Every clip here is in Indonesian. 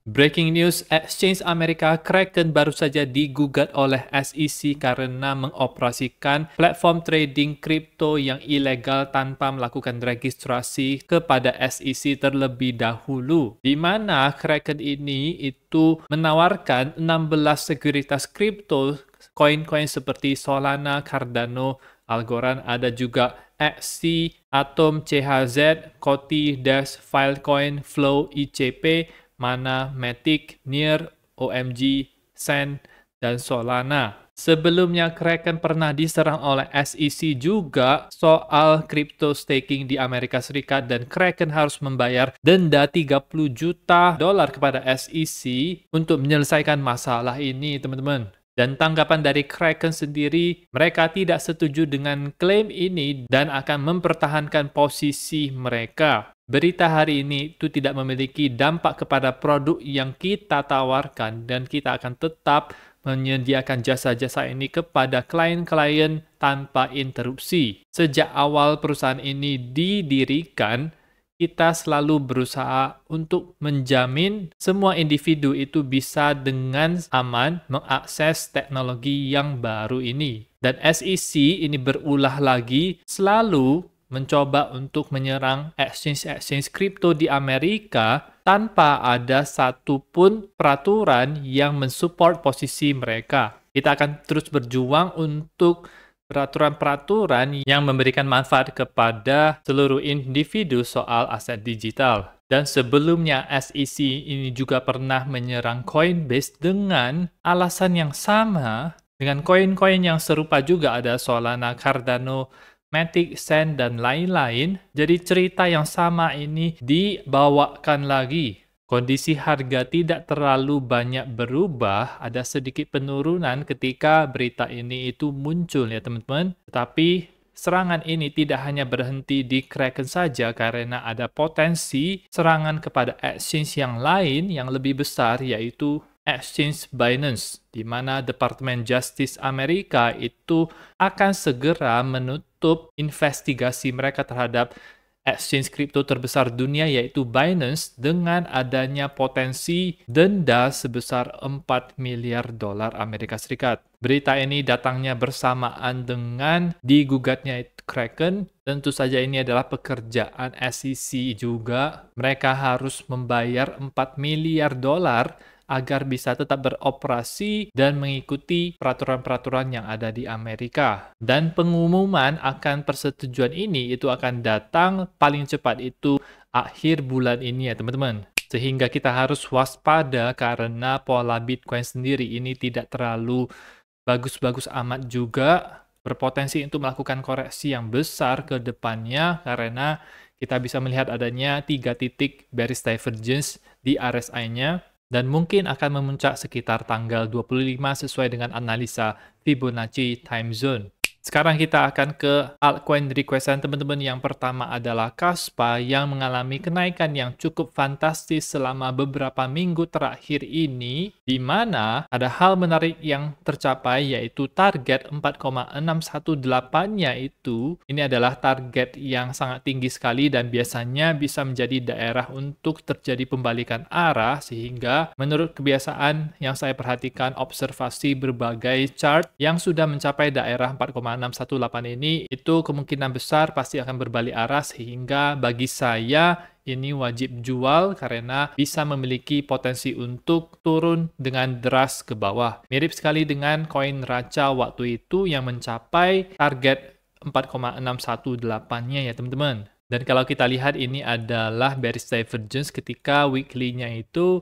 Breaking news, exchange Amerika Kraken baru saja digugat oleh SEC karena mengoperasikan platform trading kripto yang ilegal tanpa melakukan registrasi kepada SEC terlebih dahulu. Di mana Kraken ini itu menawarkan 16 sekuritas kripto, koin-koin seperti Solana, Cardano, Algorand, ada juga XC, Atom, CHZ, Koti, Dash, Filecoin, Flow, ICP, Mana, Matic, Near, OMG, Sand, dan Solana. Sebelumnya Kraken pernah diserang oleh SEC juga soal crypto staking di Amerika Serikat dan Kraken harus membayar denda 30 juta dolar kepada SEC untuk menyelesaikan masalah ini, teman-teman. Dan tanggapan dari Kraken sendiri, mereka tidak setuju dengan klaim ini dan akan mempertahankan posisi mereka. Berita hari ini itu tidak memiliki dampak kepada produk yang kita tawarkan dan kita akan tetap menyediakan jasa-jasa ini kepada klien-klien tanpa interupsi. Sejak awal perusahaan ini didirikan, kita selalu berusaha untuk menjamin semua individu itu bisa dengan aman mengakses teknologi yang baru ini. Dan SEC ini berulah lagi selalu mencoba untuk menyerang exchange kripto di Amerika tanpa ada satupun peraturan yang mensupport posisi mereka. Kita akan terus berjuang untuk peraturan-peraturan yang memberikan manfaat kepada seluruh individu soal aset digital. Dan sebelumnya SEC ini juga pernah menyerang Coinbase dengan alasan yang sama, dengan koin-koin yang serupa juga ada Solana, Cardano, Matic, Sand, dan lain-lain. Jadi cerita yang sama ini dibawakan lagi. Kondisi harga tidak terlalu banyak berubah, ada sedikit penurunan ketika berita ini itu muncul ya teman-teman. Tetapi serangan ini tidak hanya berhenti di Kraken saja karena ada potensi serangan kepada exchange yang lain yang lebih besar yaitu exchange Binance, di mana Departemen Justice Amerika itu akan segera menutup investigasi mereka terhadap exchange kripto terbesar dunia yaitu Binance dengan adanya potensi denda sebesar 4 miliar dolar Amerika Serikat. Berita ini datangnya bersamaan dengan digugatnya Kraken. Tentu saja ini adalah pekerjaan SEC juga. Mereka harus membayar 4 miliar dolar agar bisa tetap beroperasi dan mengikuti peraturan-peraturan yang ada di Amerika. Dan pengumuman akan persetujuan ini itu akan datang paling cepat itu akhir bulan ini ya teman-teman. Sehingga kita harus waspada karena pola Bitcoin sendiri ini tidak terlalu bagus-bagus amat juga, berpotensi untuk melakukan koreksi yang besar ke depannya karena kita bisa melihat adanya 3 titik bearish divergence di RSI-nya dan mungkin akan memuncak sekitar tanggal 25 sesuai dengan analisa Fibonacci time zone. Sekarang kita akan ke altcoin requestan teman-teman. Yang pertama adalah Kaspa yang mengalami kenaikan yang cukup fantastis selama beberapa minggu terakhir ini, di mana ada hal menarik yang tercapai yaitu target 4,618-nya itu. Ini adalah target yang sangat tinggi sekali dan biasanya bisa menjadi daerah untuk terjadi pembalikan arah, sehingga menurut kebiasaan yang saya perhatikan observasi berbagai chart yang sudah mencapai daerah 4,618 ini, itu kemungkinan besar pasti akan berbalik arah, sehingga bagi saya ini wajib jual karena bisa memiliki potensi untuk turun dengan deras ke bawah. Mirip sekali dengan koin Raca waktu itu yang mencapai target 4,618-nya ya teman-teman. Dan kalau kita lihat ini adalah bearish divergence ketika weekly-nya itu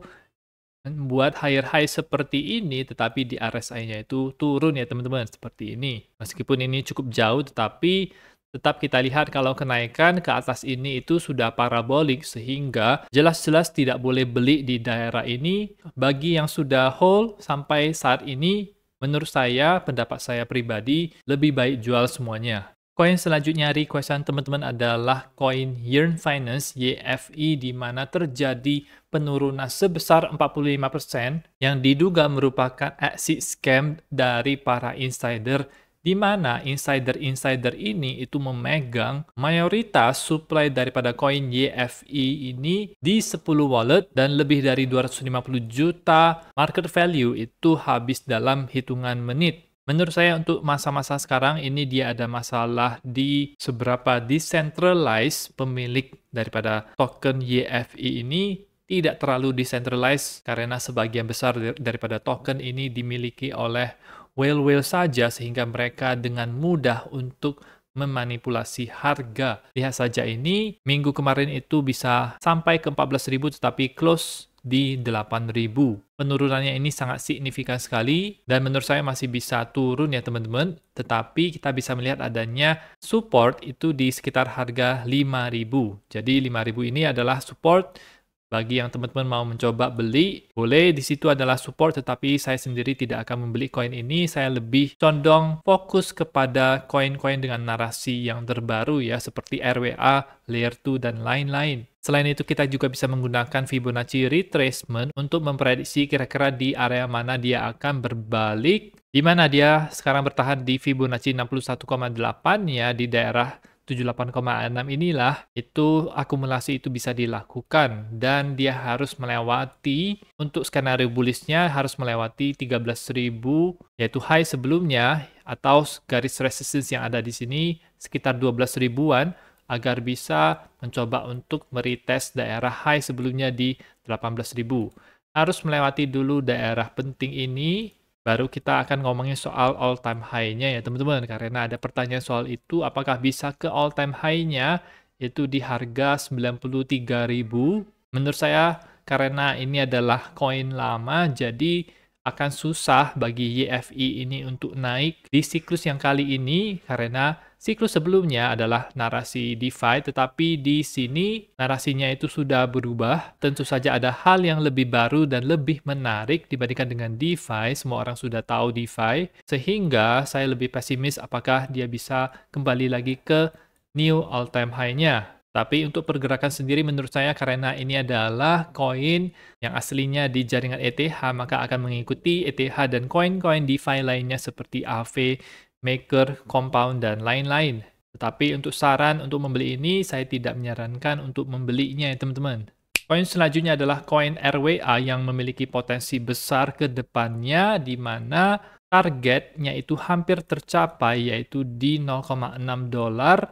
membuat higher high seperti ini, tetapi di RSI-nya itu turun ya teman-teman, seperti ini. Meskipun ini cukup jauh, tetapi tetap kita lihat kalau kenaikan ke atas ini itu sudah parabolik, sehingga jelas-jelas tidak boleh beli di daerah ini. Bagi yang sudah hold sampai saat ini, menurut saya, pendapat saya pribadi, lebih baik jual semuanya. Koin selanjutnya requestan teman-teman adalah koin Yearn Finance YFI, di mana terjadi penurunan sebesar 45% yang diduga merupakan exit scam dari para insider, di di mana insider-insider ini itu memegang mayoritas supply daripada koin YFI ini di 10 wallet dan lebih dari 250 juta market value itu habis dalam hitungan menit. Menurut saya untuk masa-masa sekarang ini dia ada masalah di seberapa decentralized pemilik daripada token YFI ini tidak terlalu decentralized karena sebagian besar daripada token ini dimiliki oleh whale-whale saja sehingga mereka dengan mudah untuk memanipulasi harga. Lihat saja ini, minggu kemarin itu bisa sampai ke 14.000 tetapi close di 8.000. Penurunannya ini sangat signifikan sekali dan menurut saya masih bisa turun ya teman-teman. Tetapi kita bisa melihat adanya support itu di sekitar harga 5.000. Jadi 5.000 ini adalah support bagi yang teman-teman mau mencoba beli, boleh di situ adalah support, tetapi saya sendiri tidak akan membeli koin ini. Saya lebih condong fokus kepada koin-koin dengan narasi yang terbaru ya, seperti RWA, Layer 2, dan lain-lain. Selain itu, kita juga bisa menggunakan Fibonacci retracement untuk memprediksi kira-kira di area mana dia akan berbalik, di mana dia sekarang bertahan di Fibonacci 61,8 ya, di daerah 78,6 inilah itu akumulasi itu bisa dilakukan dan dia harus melewati untuk skenario bullishnya harus melewati 13.000 yaitu high sebelumnya atau garis resistance yang ada di sini sekitar 12 ribuan agar bisa mencoba untuk meretest daerah high sebelumnya di 18.000. Harus melewati dulu daerah penting ini. Baru kita akan ngomongin soal all time high-nya ya teman-teman. Karena ada pertanyaan soal itu, apakah bisa ke all time high-nya itu di harga 93.000? Menurut saya karena ini adalah koin lama, jadi akan susah bagi YFI ini untuk naik di siklus yang kali ini karena siklus sebelumnya adalah narasi DeFi, tetapi di sini narasinya itu sudah berubah. Tentu saja ada hal yang lebih baru dan lebih menarik dibandingkan dengan DeFi. Semua orang sudah tahu DeFi, sehingga saya lebih pesimis apakah dia bisa kembali lagi ke new all-time high-nya. Tapi untuk pergerakan sendiri menurut saya karena ini adalah koin yang aslinya di jaringan ETH, maka akan mengikuti ETH dan koin-koin DeFi lainnya seperti Aave, Maker, Compound, dan lain-lain. Tetapi untuk saran untuk membeli ini, saya tidak menyarankan untuk membelinya ya teman-teman. Koin selanjutnya adalah koin RWA yang memiliki potensi besar ke depannya, di mana targetnya itu hampir tercapai, yaitu di $0,6.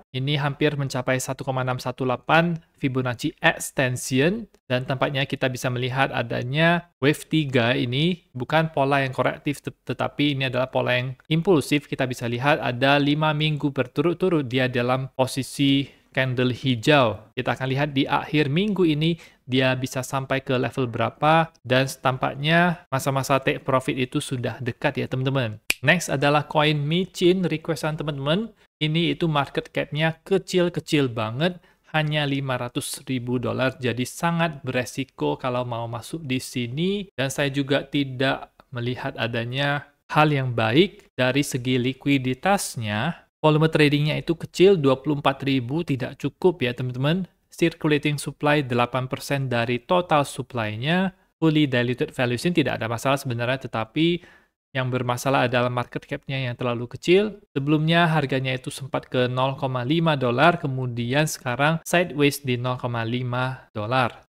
Ini hampir mencapai 1,618 Fibonacci extension, dan tampaknya kita bisa melihat adanya wave 3 ini bukan pola yang korektif, tetapi ini adalah pola yang impulsif. Kita bisa lihat ada 5 minggu berturut-turut dia dalam posisi candle hijau. Kita akan lihat di akhir minggu ini dia bisa sampai ke level berapa dan tampaknya masa-masa take profit itu sudah dekat ya teman-teman. Next adalah koin Michin requestan teman-teman. Ini itu market cap-nya kecil-kecil banget, hanya $500.000, jadi sangat beresiko kalau mau masuk di sini dan saya juga tidak melihat adanya hal yang baik dari segi likuiditasnya. Volume tradingnya itu kecil, 24.000 tidak cukup ya teman-teman. Circulating supply 8% dari total supply-nya. Fully diluted valuation tidak ada masalah sebenarnya, tetapi yang bermasalah adalah market cap-nya yang terlalu kecil. Sebelumnya harganya itu sempat ke $0,5, kemudian sekarang sideways di $0,5.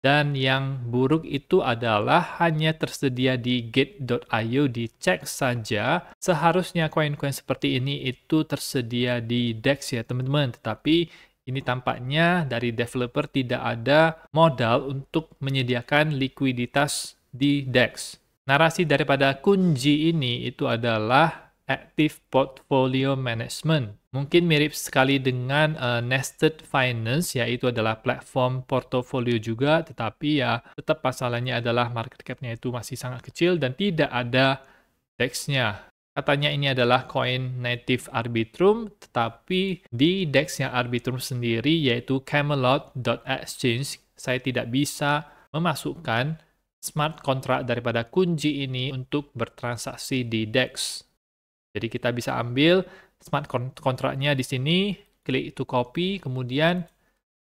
Dan yang buruk itu adalah hanya tersedia di Gate.io, dicek saja. Seharusnya koin-koin seperti ini itu tersedia di DEX ya teman-teman, tetapi ini tampaknya dari developer tidak ada modal untuk menyediakan likuiditas di DEX. Narasi daripada kunci ini itu adalah Active Portfolio Management. Mungkin mirip sekali dengan Nested Finance, yaitu adalah platform portofolio juga, tetapi ya tetap masalahnya adalah market cap-nya itu masih sangat kecil dan tidak ada DEX-nya. Katanya ini adalah koin native Arbitrum, tetapi di DEX-nya Arbitrum sendiri yaitu Camelot.exchange, saya tidak bisa memasukkan smart contract daripada kunci ini untuk bertransaksi di DEX. Jadi kita bisa ambil smart contract-nya di sini, klik to copy, kemudian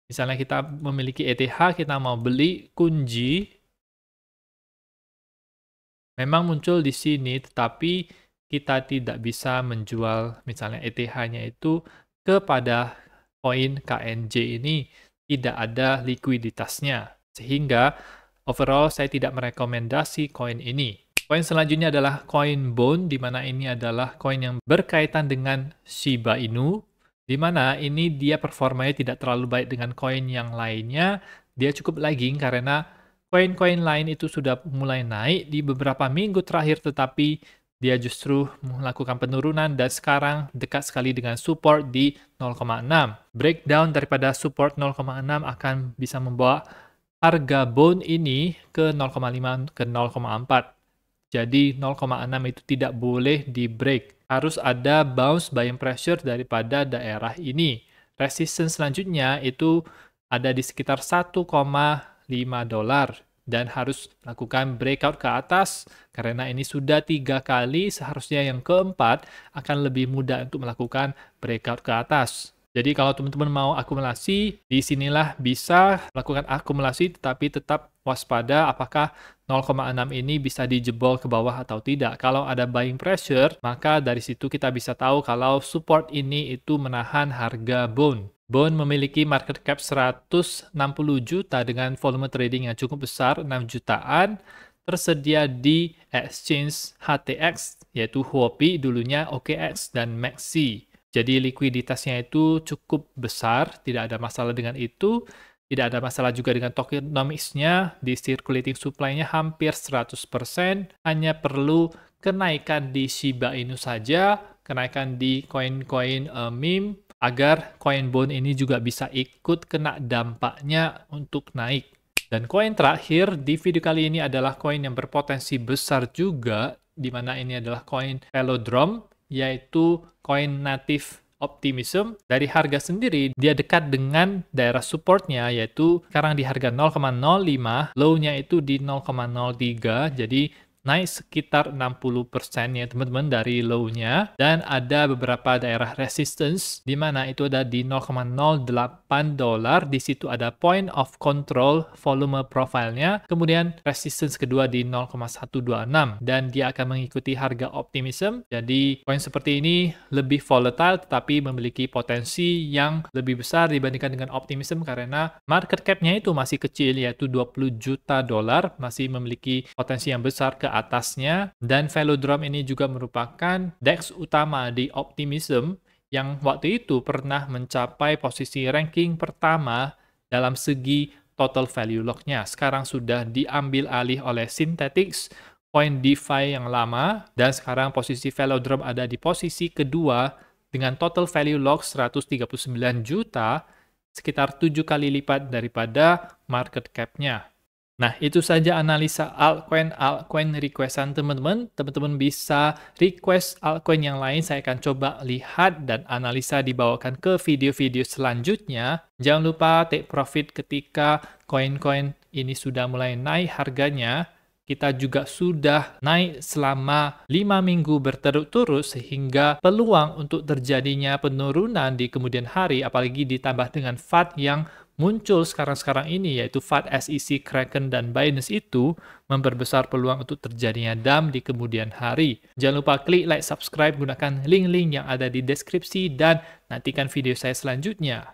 misalnya kita memiliki ETH, kita mau beli kunci, memang muncul di sini, tetapi kita tidak bisa menjual misalnya ETH-nya itu kepada koin KNJ ini, tidak ada likuiditasnya. Sehingga overall saya tidak merekomendasi koin ini. Koin selanjutnya adalah koin Bone, di mana ini adalah koin yang berkaitan dengan Shiba Inu, di mana ini dia performanya tidak terlalu baik dengan koin yang lainnya. Dia cukup lagging karena koin-koin lain itu sudah mulai naik di beberapa minggu terakhir, tetapi dia justru melakukan penurunan dan sekarang dekat sekali dengan support di 0,6. Breakdown daripada support 0,6 akan bisa membawa harga Bone ini ke 0,5 ke 0,4. Jadi 0,6 itu tidak boleh di break. Harus ada bounce buying pressure daripada daerah ini. Resistance selanjutnya itu ada di sekitar 1,5 dolar dan harus lakukan breakout ke atas karena ini sudah 3 kali, seharusnya yang keempat akan lebih mudah untuk melakukan breakout ke atas. Jadi kalau teman-teman mau akumulasi, di sinilah bisa lakukan akumulasi tetapi tetap waspada apakah 0,6 ini bisa dijebol ke bawah atau tidak. Kalau ada buying pressure, maka dari situ kita bisa tahu kalau support ini itu menahan harga Bone. Bone memiliki market cap 160 juta dengan volume trading yang cukup besar, 6 jutaan, tersedia di exchange HTX, yaitu Huobi, dulunya OKX, dan Maxi. Jadi likuiditasnya itu cukup besar, tidak ada masalah dengan itu. Tidak ada masalah juga dengan tokenomics-nya, di circulating supply-nya hampir 100%, hanya perlu kenaikan di Shiba Inu saja, kenaikan di koin-koin meme, agar koin Bone ini juga bisa ikut kena dampaknya untuk naik. Dan koin terakhir di video kali ini adalah koin yang berpotensi besar juga, di mana ini adalah koin Velodrome, yaitu koin native optimism. Dari harga sendiri, dia dekat dengan daerah supportnya, yaitu sekarang di harga 0,05, low-nya itu di 0,03, jadi naik sekitar 60% ya teman-teman dari low-nya, dan ada beberapa daerah resistance di mana itu ada di 0,08 dolar. Di situ ada point of control volume profile-nya, kemudian resistance kedua di 0,126 dan dia akan mengikuti harga optimism. Jadi koin seperti ini lebih volatile tetapi memiliki potensi yang lebih besar dibandingkan dengan optimism karena market cap-nya itu masih kecil, yaitu 20 juta dolar, masih memiliki potensi yang besar ke atasnya. Dan Velodrome ini juga merupakan DEX utama di Optimism yang waktu itu pernah mencapai posisi ranking pertama dalam segi total value lock-nya. Sekarang sudah diambil alih oleh Synthetix, koin DeFi yang lama, dan sekarang posisi Velodrome ada di posisi kedua dengan total value lock 139 juta, sekitar 7 kali lipat daripada market cap-nya. Nah, itu saja analisa altcoin requestan teman-teman. Teman-teman bisa request altcoin yang lain, saya akan coba lihat dan analisa dibawakan ke video-video selanjutnya. Jangan lupa take profit ketika koin-koin ini sudah mulai naik harganya. Kita juga sudah naik selama 5 minggu berturut-turut sehingga peluang untuk terjadinya penurunan di kemudian hari, apalagi ditambah dengan FUD yang muncul sekarang-sekarang ini, yaitu FUD, SEC, Kraken, dan Binance itu memperbesar peluang untuk terjadinya dump di kemudian hari. Jangan lupa klik like, subscribe, gunakan link-link yang ada di deskripsi, dan nantikan video saya selanjutnya.